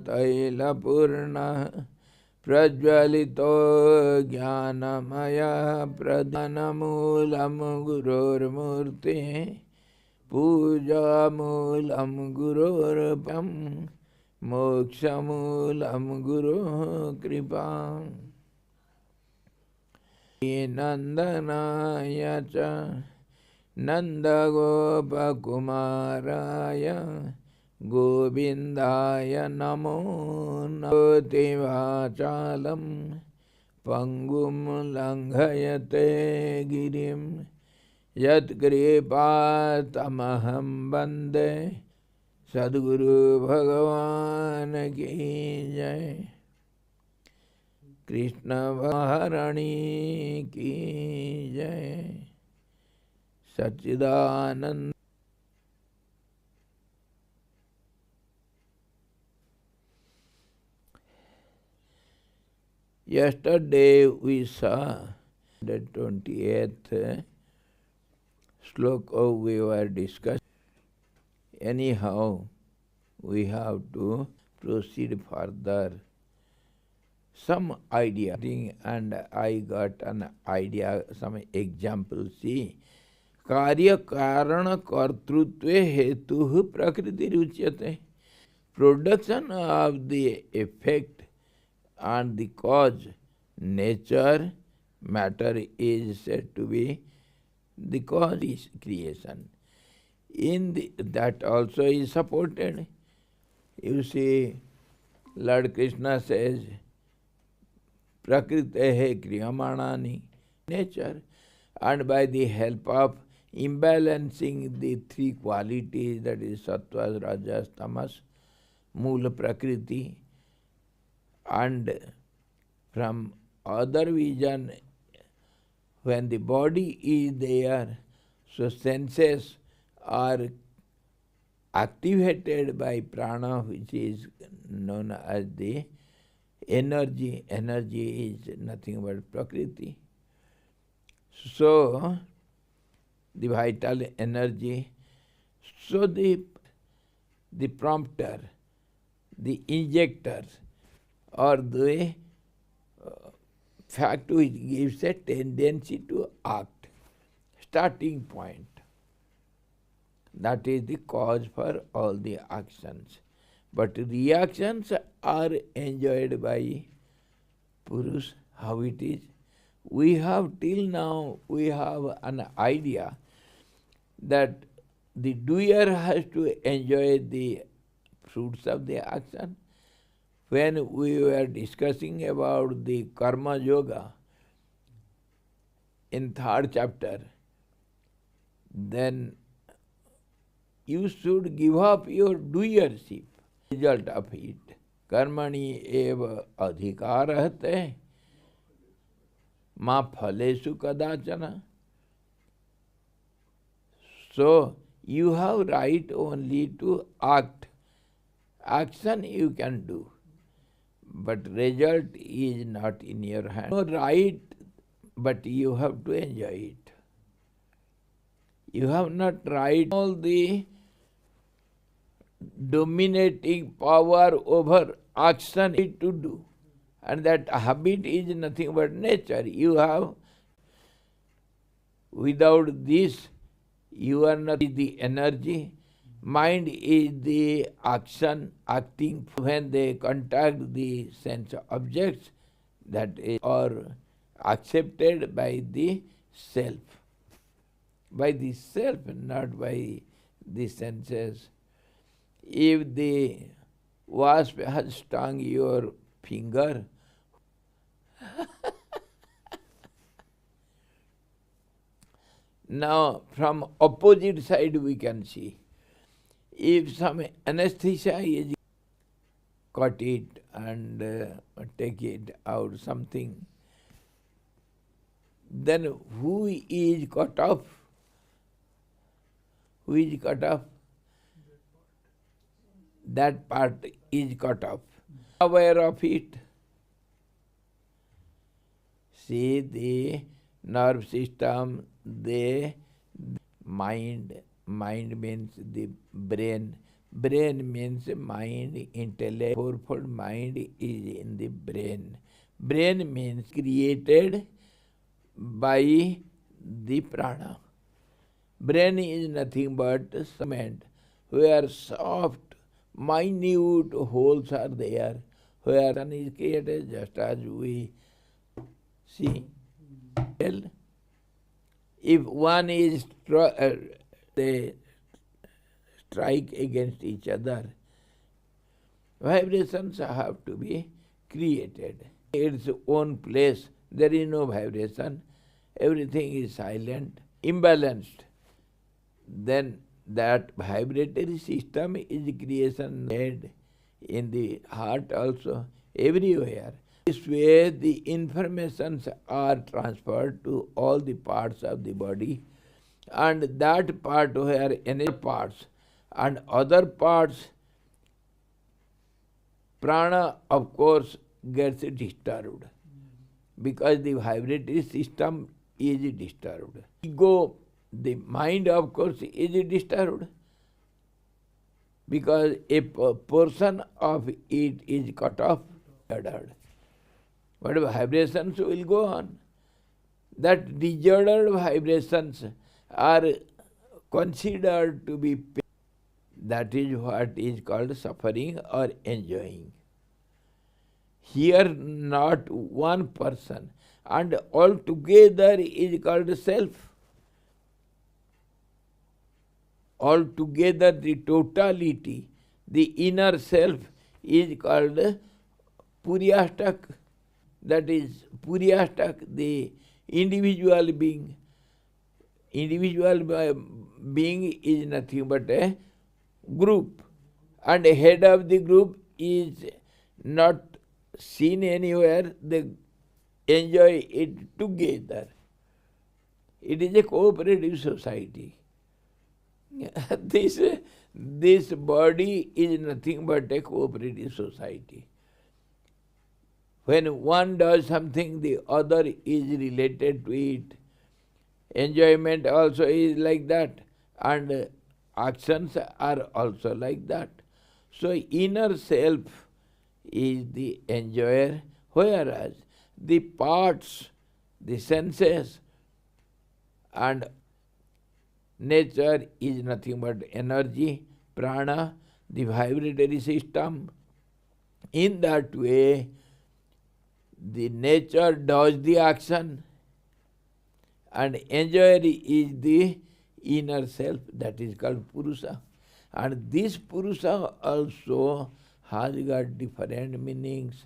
TailaPurna Prajvalito Jnanamaya Pradhanamulam Gururmurti Puja Mulam Gururpam Mokshamulam Guru Kripa Nandanaya cha Nandagopakumaraya Govindaya namo namo vachalam Pangum langhayate girim Yat kripatamaham bande Sadguru Bhagavan ki jai Krishna Maharani ki jai Satchidananda. Yesterday we saw the 28th sloka we were discussing. Anyhow, we have to proceed further. Some idea, and I got an idea, some example. See, Karya Karana Kartrutve Hetu Prakriti Ruchyate. Production of the effect and the cause, nature, matter is said to be the cause is creation. That also is supported. You see, Lord Krishna says, Prakritehe kriyamanani, nature, and by the help of imbalancing the three qualities, that is sattva, rajas, tamas, mula prakriti, and from other vision, when the body is there, so senses are activated by prana, which is known as the energy. Energy is nothing but prakriti. So, the vital energy, so the prompter, the injector, or the fact which gives a tendency to act, starting point. That is the cause for all the actions. But reactions are enjoyed by Purush. How it is? We have till now, we have an idea that the doer has to enjoy the fruits of the action. When we were discussing about the karma yoga in 3rd chapter, then you should give up your doership. Result of it. Karmani eva adhikarahate ma phalesu kadachana. So, you have right only to act. Action you can do, but result is not in your hand. No right, but you have to enjoy it. You have not right all the dominating power over action to do. And that habit is nothing but nature. You have, without this, you are not the energy. Mind is the action, acting when they contact the sense objects, that is or accepted by the self. By the self, not by the senses. If the wasp has stung your finger, now from opposite side we can see. If some anesthesia is cut it and take it out something, then who is cut off? Who is cut off? That part is cut off. Aware of it. See, the nerve system, the mind means the brain. Brain means mind, intellect, fourfold mind is in the brain. Brain means created by the prana. Brain is nothing but cement, where soft, minute holes are there, where sun is created just as we see. Well, if one is they strike against each other, vibrations have to be created. Its own place, there is no vibration, everything is silent, imbalanced. Then that vibratory system is creation made in the heart also, everywhere. This way the informations are transferred to all the parts of the body, and that part where any parts and other parts, prana of course gets disturbed because the vibratory system is disturbed. Ego, the mind of course is disturbed because a portion of it is cut off, disordered. But vibrations will go on. That disordered vibrations are considered to be pain. That is what is called suffering or enjoying. Here not one person, and altogether is called self. Altogether the totality, the inner self is called Puryastak. That is Puryastak, the individual being. Individual being is nothing but a group, and the head of the group is not seen anywhere, they enjoy it together. It is a cooperative society. This body is nothing but a cooperative society. When one does something, the other is related to it. Enjoyment also is like that, and actions are also like that. So inner self is the enjoyer, whereas the parts, the senses and nature is nothing but energy, prana, the vibratory system. In that way, the nature does the action, and enjoyer is the inner self, that is called Purusha. And this Purusha also has got different meanings.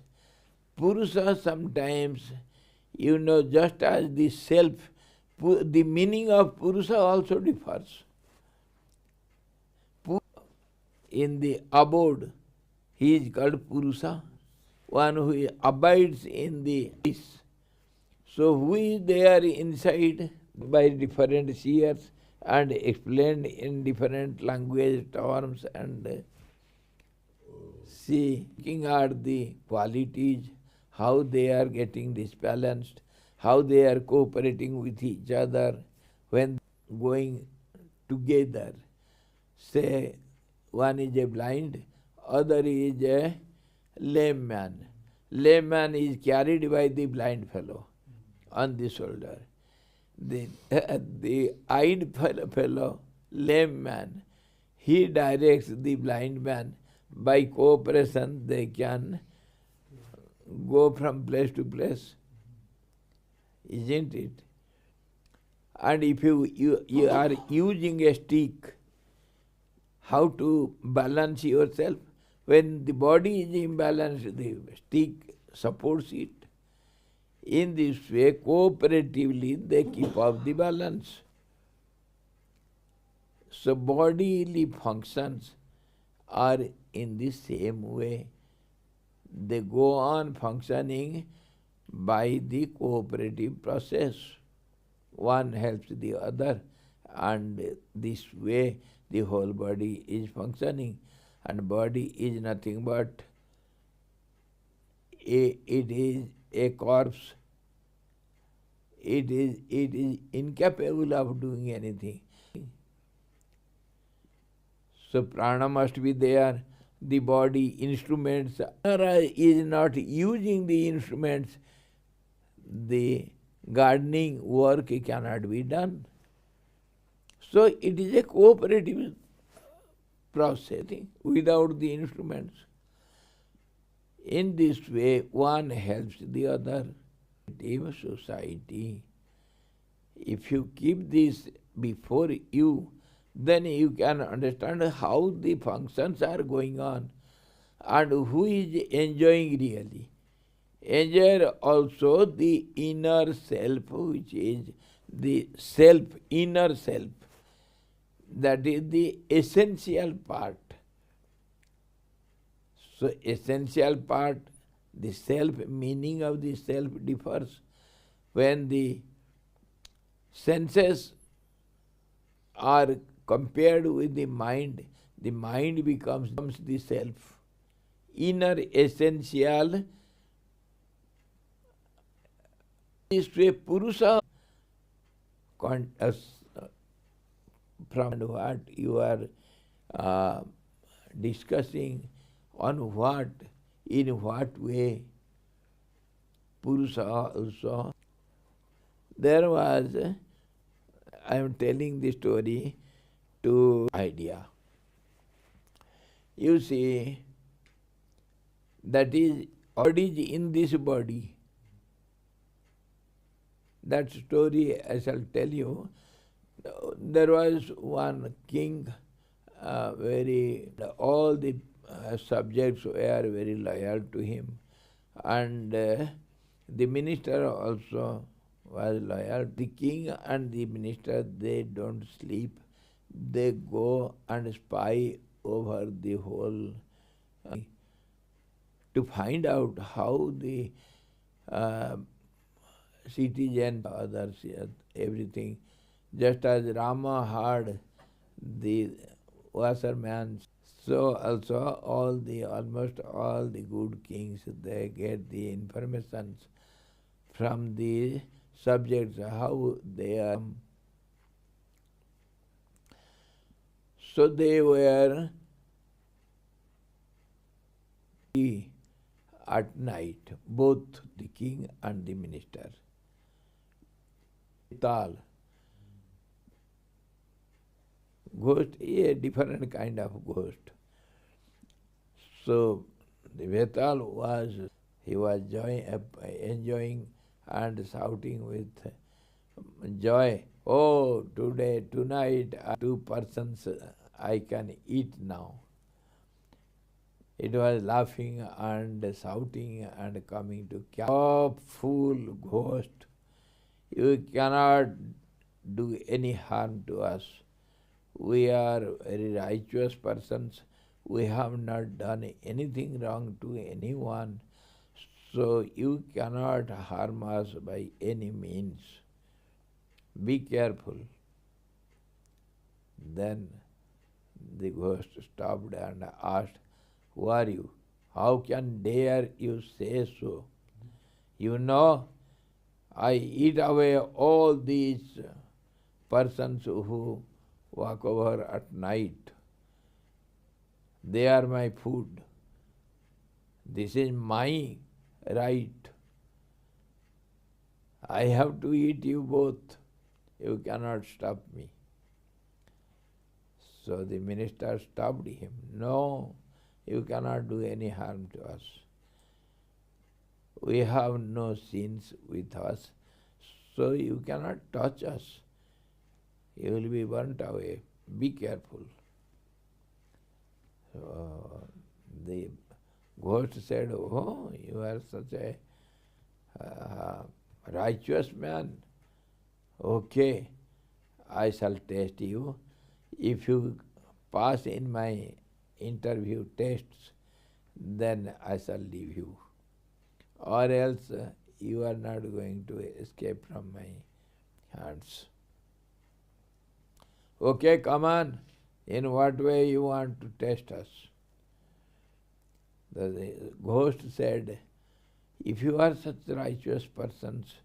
Purusha sometimes, just as the self, the meaning of Purusha also differs. In the abode, he is called Purusha, one who abides in the peace. So who is there inside by different seers and explained in different language terms, and looking at the qualities, how they are getting disbalanced, how they are cooperating with each other when going together. Say one is a blind, other is a lame man. Lame man is carried by the blind fellow on the shoulder. The eyed fellow, lame man, he directs the blind man. By cooperation they can go from place to place, isn't it? And if you are using a stick, how to balance yourself? When the body is imbalanced, the stick supports it. In this way, cooperatively, they keep up the balance. So bodily functions are in the same way. They go on functioning by the cooperative process. One helps the other, and this way the whole body is functioning. And body is nothing but it is a corpse. It is incapable of doing anything. So prana must be there, the body, instruments. Is not using the instruments, the gardening work cannot be done. So it is a cooperative process without the instruments. In this way, one helps the other. In society, if you keep this before you, then you can understand how the functions are going on and who is enjoying really. Enjoy also the inner self, which is the self, inner self. That is the essential part. So essential part, the self, meaning of the self differs. When the senses are compared with the mind becomes the self. Inner essential is to a Purusha. From what you are discussing, on what, in what way, Purusha also. There was, I am telling the story to idea. You see, that is what is in this body. That story I shall tell you. There was one king, all the subjects were very loyal to him, and the minister also was loyal. The king and the minister, they don't sleep. They go and spy over the whole to find out how the citizen, others, everything. Just as Rama heard the washerman, so also almost all the good kings, they get the information from the subjects, how they are. So they were at night, both the king and the minister. Tal. Ghost is a different kind of ghost. So the Vetal was enjoying and shouting with joy, "Oh, tonight, 2 persons I can eat now." It was laughing and shouting and coming to oh, fool, ghost, you cannot do any harm to us. We are very righteous persons. We have not done anything wrong to anyone. So you cannot harm us by any means. Be careful. Then the ghost stopped and asked, "Who are you? How can dare you say so? You know, I eat away all these persons who walk over at night. They are my food. This is my right. I have to eat you both. You cannot stop me." So the minister stopped him. "No, you cannot do any harm to us. We have no sins with us, so you cannot touch us. You will be burnt away. Be careful." So the ghost said, "Oh, you are such a righteous man. Okay, I shall test you. If you pass in my interview tests, then I shall leave you. Or else you are not going to escape from my hands. Okay, come on. In what way you want to test us?" The ghost said, "If you are such righteous persons,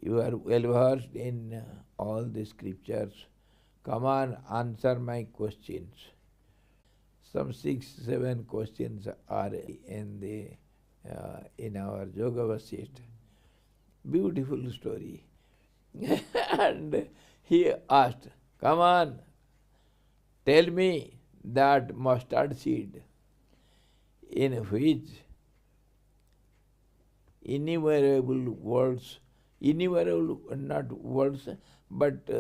you are well versed in all the scriptures, come on, answer my questions. some 6-7 questions are in our Yoga Vasishtha. Beautiful story. And he asked, come on, tell me that mustard seed in which innumerable words, innumerable not words, but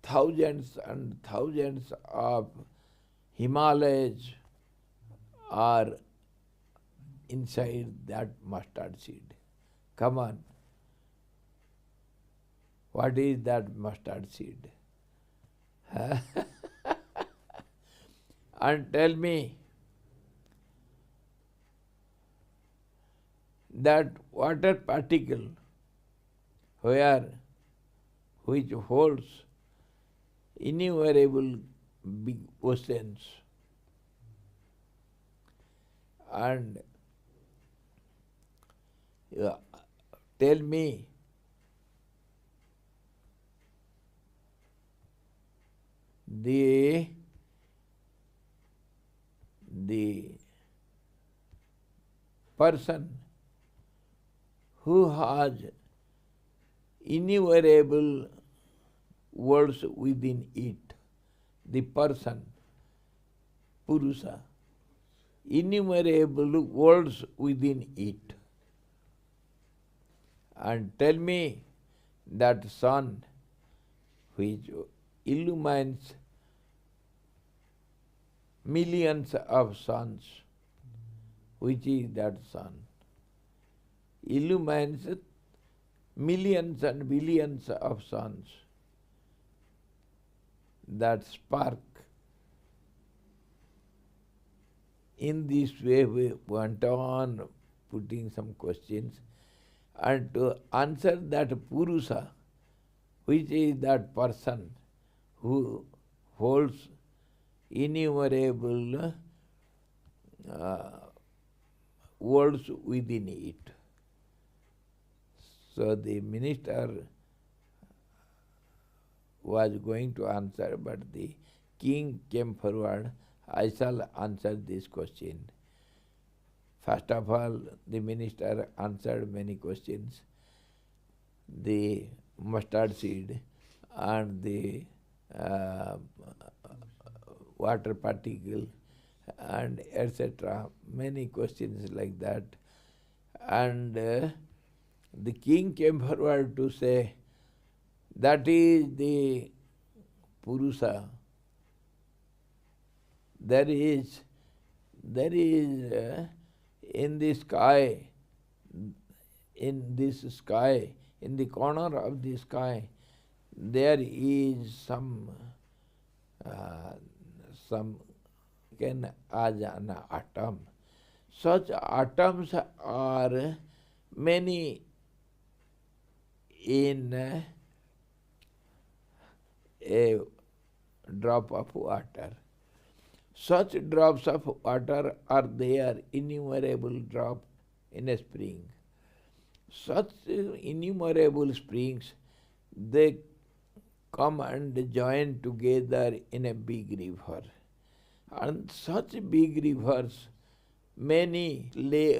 thousands and thousands of Himalayas are inside that mustard seed. Come on. What is that mustard seed? And tell me that water particle which holds innumerable big oceans, and tell me the person who has innumerable words within it, the person, Purusa, innumerable words within it. And tell me that sun which illumines millions of suns, which is that sun, illumines millions and billions of suns, that spark. In this way we went on putting some questions, and to answer that Purusa, which is that person who holds innumerable words within it. So the minister was going to answer, but the king came forward. I shall answer this question. First of all, the minister answered many questions. The mustard seed and the water particle and etc. Many questions like that. And the king came forward to say, that is the Purusa. There is in the sky, in this sky, in the corner of the sky, there is some as an atom. Such atoms are many in a drop of water. Such drops of water are there, innumerable drops in a spring. Such innumerable springs, they come and join together in a big river. And such big rivers, many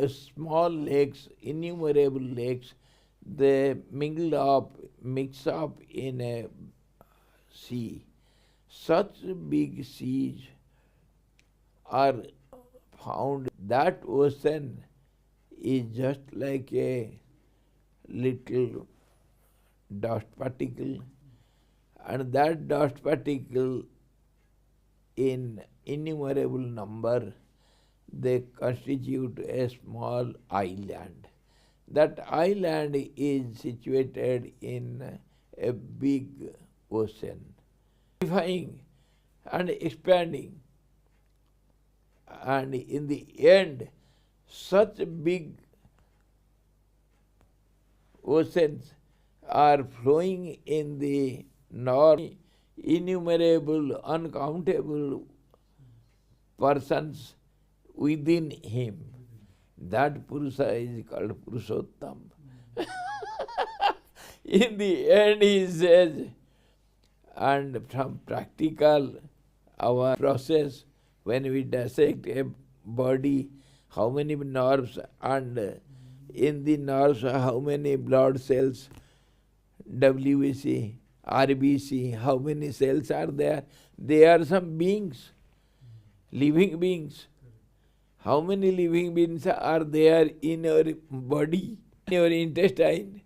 small lakes, innumerable lakes, they mingle up, mix up in a sea. Such big seas are found. That ocean is just like a little dust particle, and that dust particle in innumerable number, they constitute a small island. That island is situated in a big ocean, dividing and expanding. And in the end, such big oceans are flowing in the north, innumerable, uncountable persons within him. That Purusa is called Purushottam. In the end he says, and from practical our process when we dissect a body, how many nerves, and in the nerves how many blood cells, WBC, RBC, how many cells are there? They are some beings, living beings. How many living beings are there in your body, in your intestine?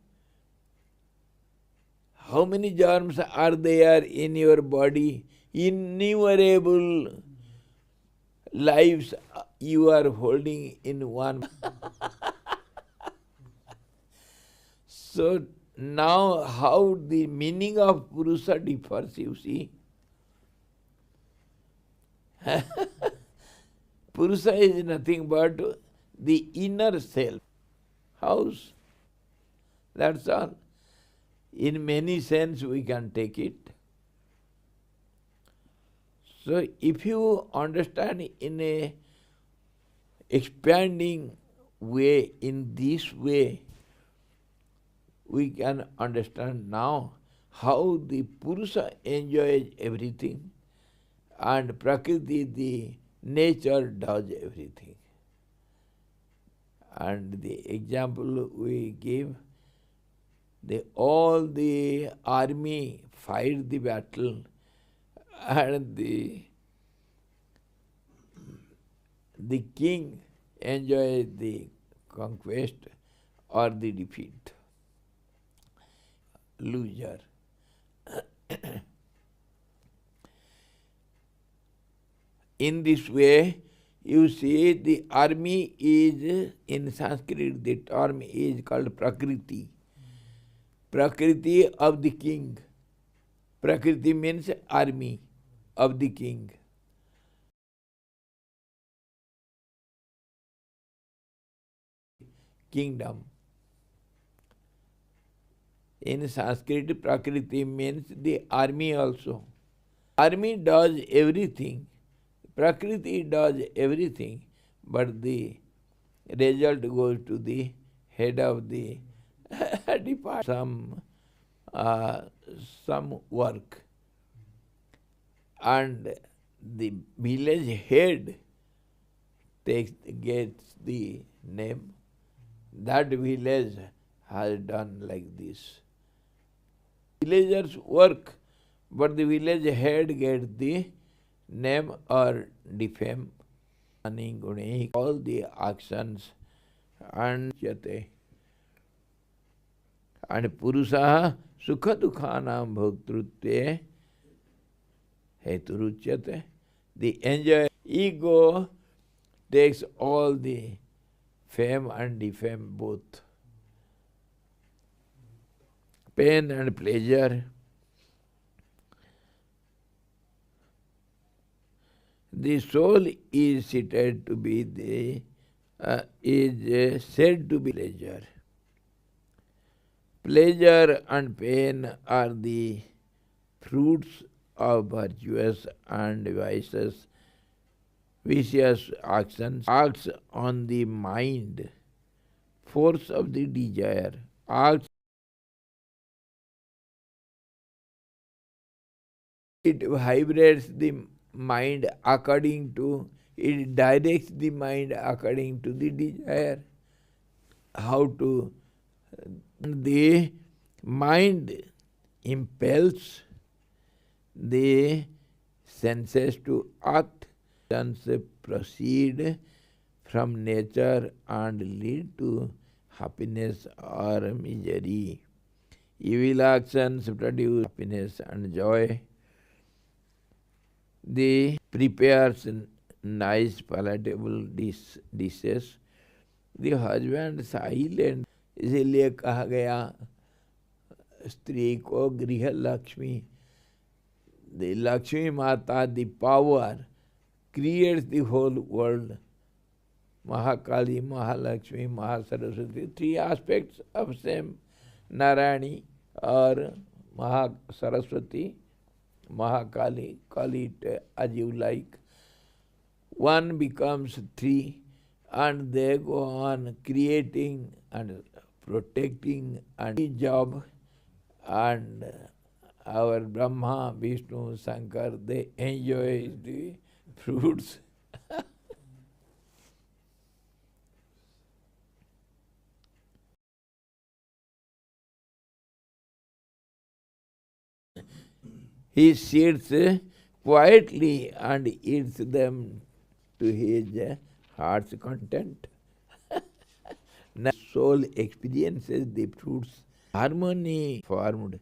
How many germs are there in your body? Innumerable lives you are holding in one. So now how the meaning of Purusa differs, you see. Purusa is nothing but the inner self, house. That's all. In many sense we can take it. So if you understand in a expanding way, in this way, we can understand now how the Purusa enjoys everything and Prakriti, the nature, does everything. And the example we give, all the army fight the battle and the king enjoys the conquest or the defeat. Loser. In this way, you see the army is, in Sanskrit, the term is called Prakriti. Prakriti of the king. Prakriti means army of the king. Kingdom. In Sanskrit, Prakriti means the army also. Army does everything, Prakriti does everything, but the result goes to the head of the department, some work. And the village head gets the name. That village has done like this. Villagers work, but the village head gets the name or defame. All the actions and yate. And Purusaha sukha dukhanam bhoktrutve heturuchyate. The enjoy ego takes all the fame and defame both. Pain and pleasure. The soul is said to be said to be pleasure. Pleasure and pain are the fruits of virtuous and vicious actions. Acts on the mind, force of the desire. Acts it vibrates the mind according to, it directs the mind according to the desire. How to, the mind impels the senses to act. Senses proceed from nature and lead to happiness or misery. Evil actions produce happiness and joy. They prepares nice palatable dishes. The husband silent, इसीलिए कहा गया स्त्री को गृह Lakshmi. The Lakshmi Mata, the power, creates the whole world. Mahakali, Mahalakshmi, Mahasaraswati, three aspects of same Narayani or Mahasaraswati, Mahakali, call it as you like. One becomes three and they go on creating and protecting and job and our Brahma, Vishnu, Shankar, they enjoy the fruits. He sits quietly and eats them to his heart's content. Now soul experiences the fruits. Harmony formed.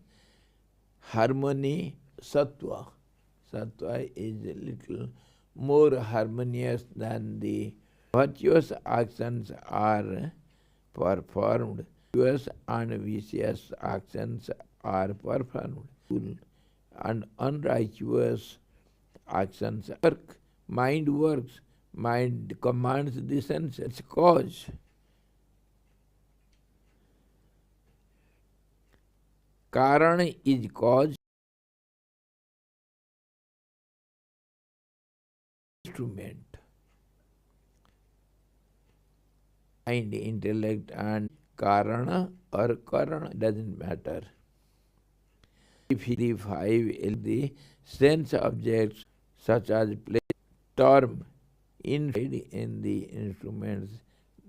Harmony, sattva. Sattva is a little more harmonious than the virtuous actions are performed. Virtuous and vicious actions are performed. And unrighteous actions work. Mind works. Mind commands the senses. Cause. Karana is cause. Instrument. Mind, intellect and karana or karana doesn't matter. If the five is the sense objects such as play, storm, inside in the instruments,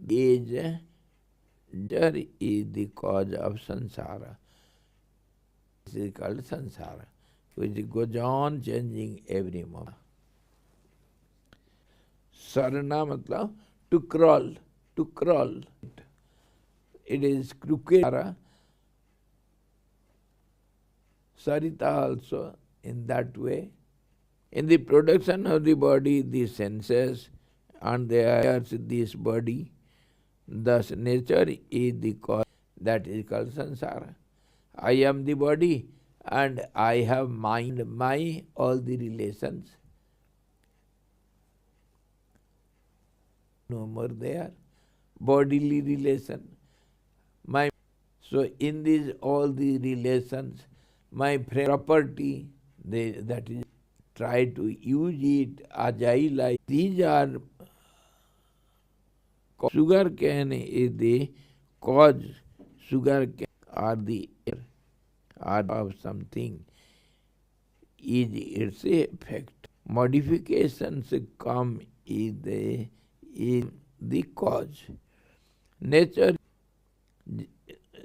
age, is the cause of samsara. This is called samsara, which goes on changing every moment. Sarana matlab to crawl, to crawl. It is crooked. Sarita also in that way. In the production of the body, the senses and there this body, thus nature is the cause, that is called samsara. I am the body and I have mind, my all the relations. No more there. Bodily relation. So in these all the relations, my property, that is, try to use it as I like. These are, sugar cane is the cause, sugar cane are the air, are of something, is its effect. Modifications come is the cause. Nature,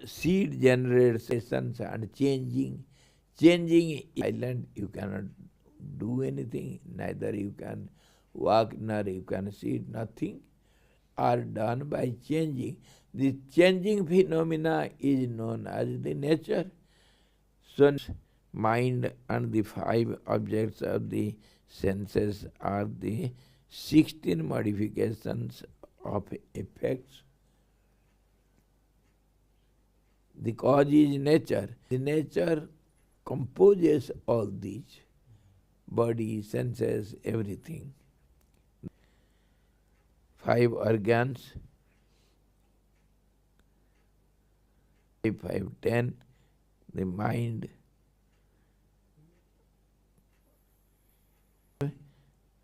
seed generates and changing. Changing is silent, you cannot do anything, neither you can walk, nor you can see, nothing are done by changing. The changing phenomena is known as the nature. So mind and the five objects of the senses are the 16 modifications of effects. The cause is nature. The nature composes all these, body, senses, everything. 5 organs, 5, 10, the mind,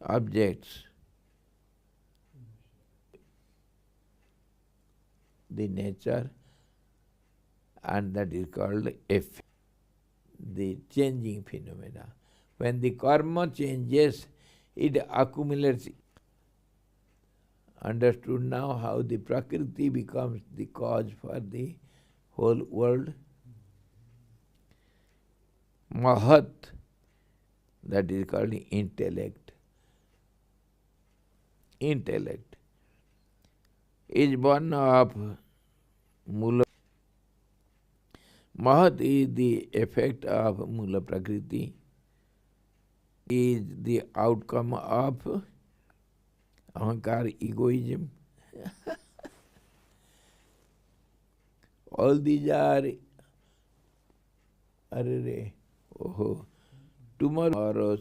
objects, the nature, and that is called effect, the changing phenomena. When the karma changes, it accumulates. Understood now how the Prakriti becomes the cause for the whole world? Mahat, that is called intellect. Intellect is one of Mula. Mahat is the effect of Mula Prakriti, is the outcome of ahankar, egoism. All these are tomorrow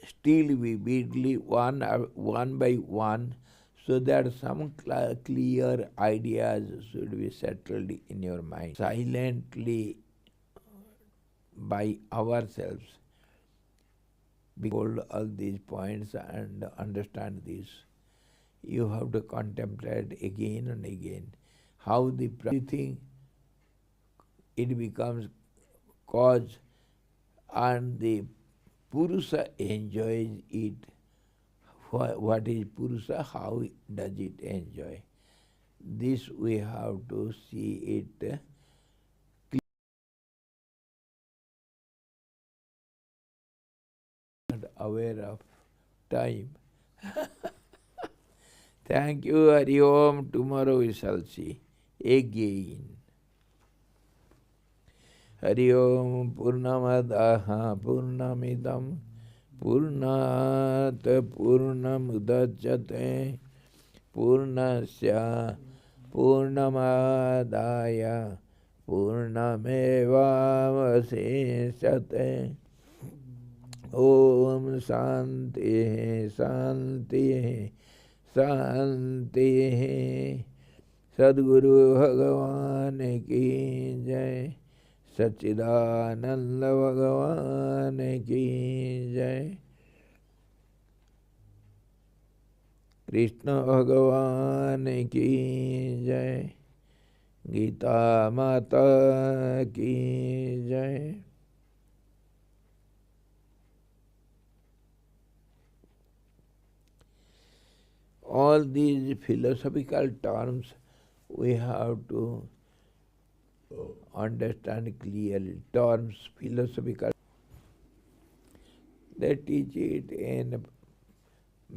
still vividly one by one, so that some clear ideas should be settled in your mind. Silently by ourselves, behold all these points and understand this. You have to contemplate again and again how the everything, it becomes cause, and the Purusha enjoys it. What is Purusha? How does it enjoy? This we have to see it and aware of time. Thank you, Hari Om. Tomorrow we shall see again. Hari Om Purnamadaha Purnamidam Purnat Purnamudachyate Purnasya Purnamadaya Purnamevavaseshyate. Om Shanti Shanti Shanti. Sadguru Bhagavan ki jai. Sachidananda Bhagavan ki jai. Krishna Bhagavan ki jai. Gita Mata ki jai. All these philosophical terms we have to understand clearly. Terms, philosophical. They teach it in